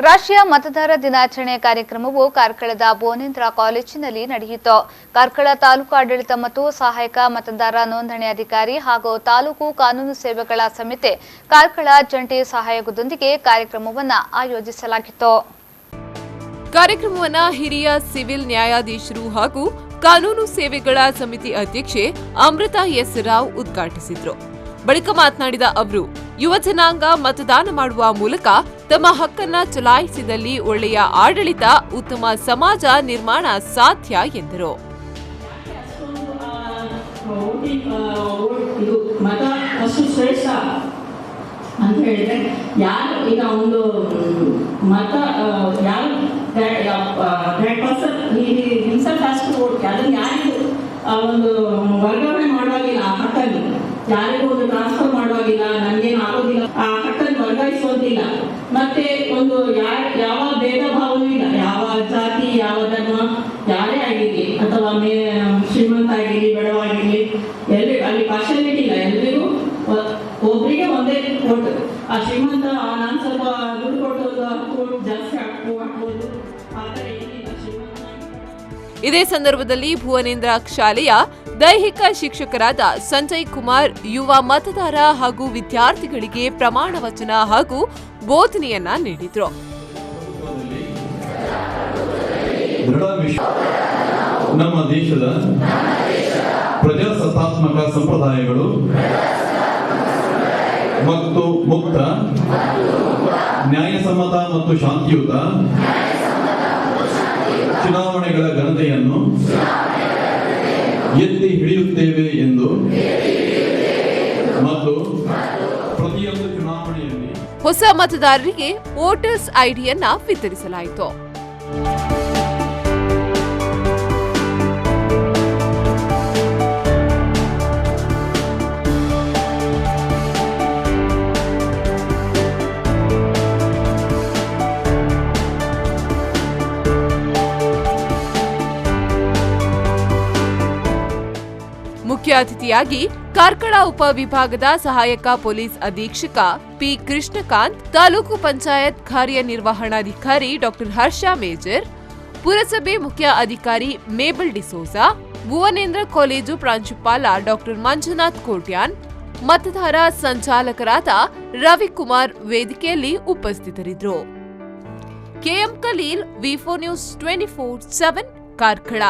ರಾಷ್ಟ್ರೀಯ ಮತದಾರ ದಿನಾಚರಣೆ ಕಾರ್ಯಕ್ರಮವು ಕಾರ್ಕಳದ ಭುವನೇಂದ್ರ ಕಾಲೇಜಿನಲ್ಲಿ ನಡೆಯಿತು. ಕಾರ್ಕಳ ತಾಲೂಕು ಆಡಳಿತ ಮತ್ತು ಸಹಾಯಕ ಮತದಾರ ನೋಂದಣಿ ಅಧಿಕಾರಿ ಹಾಗೂ ತಾಲೂಕು ಕಾನೂನು ಸೇವೆಗಳ ಸಮಿತಿ ಕಾರ್ಕಳ ಜಂಟಿ ಸಹಯೋಗದೊಂದಿಗೆ ಕಾರ್ಯಕ್ರಮವನ್ನು ಆಯೋಜಿಸಲಾಗಿತ್ತು. ಕಾರ್ಯಕ್ರಮವನ್ನು ಹಿರಿಯ ಸಿವಿಲ್ ನ್ಯಾಯಾಧೀಶರು ಹಾಗೂ ಕಾನೂನು ಸೇವೆಗಳ ಸಮಿತಿ ಅಧ್ಯಕ್ಷೆ ಅಮೃತಾ ಎಸ್ ರಾವ್ ಉದ್ಘಾಟಿಸಿದರು. ಬಳಿಕ ಮಾತನಾಡಿದ ಅವರು, ಯುವ ಜನಾಂಗ ಮತದಾನ ಮಾಡುವ ಮೂಲಕ ತಮ್ಮ ಹಕ್ಕನ್ನ ಚಲಾಯಿಸಿದಲ್ಲಿ ಒಳ್ಳೆಯ ಆಡಳಿತ, ಉತ್ತಮ ಸಮಾಜ ನಿರ್ಮಾಣ ಸಾಧ್ಯ ಎಂದರು. ಮತ ಅಷ್ಟು ಶ್ರೇಷ್ಠ ಅಂತ ಹೇಳಿದ್ರೆ ಯಾರು ಈಗ ಒಂದು ಮತ ಯಾರು ಅದನ್ನು ಯಾರಿಗೂ ಒಂದು ವರ್ಗಾವಣೆ ಮಾಡುವಾಗಿಲ್ಲ. ಆ ಹಕ್ಕನ್ನು ಯಾರಿಗೂ ಒಂದು ಟ್ರಾನ್ಸ್ಫರ್ ಮಾಡುವಾಗಿಲ್ಲ, ನನ್ಗೇನು ಆಗೋದಿಲ್ಲ, ಆ ಹಕ್ಕನ್ನು ವರ್ಗಾಯಿಸೋದಿಲ್ಲ. ಮತ್ತೆ ಒಂದು ಯಾವ ಭೇದ ಭಾವನೂ ಇಲ್ಲ. ಯಾವ ಜಾತಿ, ಯಾವ ಧರ್ಮ, ಯಾರೇ ಆಗಿರಲಿ ಅಥವಾ ಶ್ರೀಮಂತ ಆಗಿರಲಿ ಬಡವಾಗಿರಲಿ, ಅಲ್ಲಿ ಪಾರ್ಶಾಲಿಟಿ ಇಲ್ಲ. ಎಲ್ರಿಗೂ ಒಬ್ಬರಿಗೆ ಒಂದೇ ಕೊಟ್ಟು, ಆ ಶ್ರೀಮಂತ ನಾನು ಸ್ವಲ್ಪ ದುಡ್ಡು ಕೊಟ್ಟು ಜಾಸ್ತಿ ಹಾಕ್ಬೋದು, ಆದರೆ ಇದೇ ಸಂದರ್ಭದಲ್ಲಿ ಭುವನೇಂದ್ರ ಶಾಲೆಯ ದೈಹಿಕ ಶಿಕ್ಷಕರಾದ ಸಂಜಯ್ ಕುಮಾರ್ ಯುವ ಮತದಾರ ಹಾಗೂ ವಿದ್ಯಾರ್ಥಿಗಳಿಗೆ ಪ್ರಮಾಣ ವಚನ ಹಾಗೂ ಬೋಧನೆಯನ್ನ ನೀಡಿದರು. ನಮ್ಮ ದೇಶದ ಪ್ರಜಾಸತ್ತಾತ್ಮಕ ಸಂಪ್ರದಾಯಗಳು ಮತ್ತು ಮುಕ್ತ, ನ್ಯಾಯಸಮ್ಮತ ಮತ್ತು ಶಾಂತಿಯುತ ಚುನಾವಣೆಗಳ ಘನತೆಯನ್ನು ಎತ್ತಿ ಹಿಡಿಯುತ್ತೇವೆ ಎಂದು ಮತ್ತು ಪ್ರತಿಯೊಂದು ಚುನಾವಣೆಯಲ್ಲಿ ಹೊಸ ಮತದಾರರಿಗೆ ವೋಟರ್ಸ್ ಐಡಿಯನ್ನ ವಿತರಿಸಲಾಯಿತು. ಮುಖ್ಯ ಅತಿಥಿಯಾಗಿ ಕಾರ್ಕಳ ಉಪವಿಭಾಗದ ಸಹಾಯಕ ಪೊಲೀಸ್ ಅಧೀಕ್ಷಕ ಪಿ ಕೃಷ್ಣಕಾಂತ್, ತಾಲೂಕು ಪಂಚಾಯತ್ ಕಾರ್ಯನಿರ್ವಹಣಾಧಿಕಾರಿ ಡಾ ಹರ್ಷ ಮೇಜರ್, ಪುರಸಭೆ ಮುಖ್ಯ ಅಧಿಕಾರಿ ಮೇಬಲ್ ಡಿಸೋಜಾ, ಭುವನೇಂದ್ರ ಕಾಲೇಜು ಪ್ರಾಂಶುಪಾಲ ಡಾ ಮಂಜುನಾಥ್ ಕೋಟ್ಯಾನ್, ಮತದಾರ ಸಂಚಾಲಕರಾದ ರವಿಕುಮಾರ್ ವೇದಿಕೆಯಲ್ಲಿ ಉಪಸ್ಥಿತರಿದ್ದರು. ಕೆಎಂ ಖಲೀಲ್, ವಿ4 ನ್ಯೂಸ್ 24/7 ಕಾರ್ಕಳ.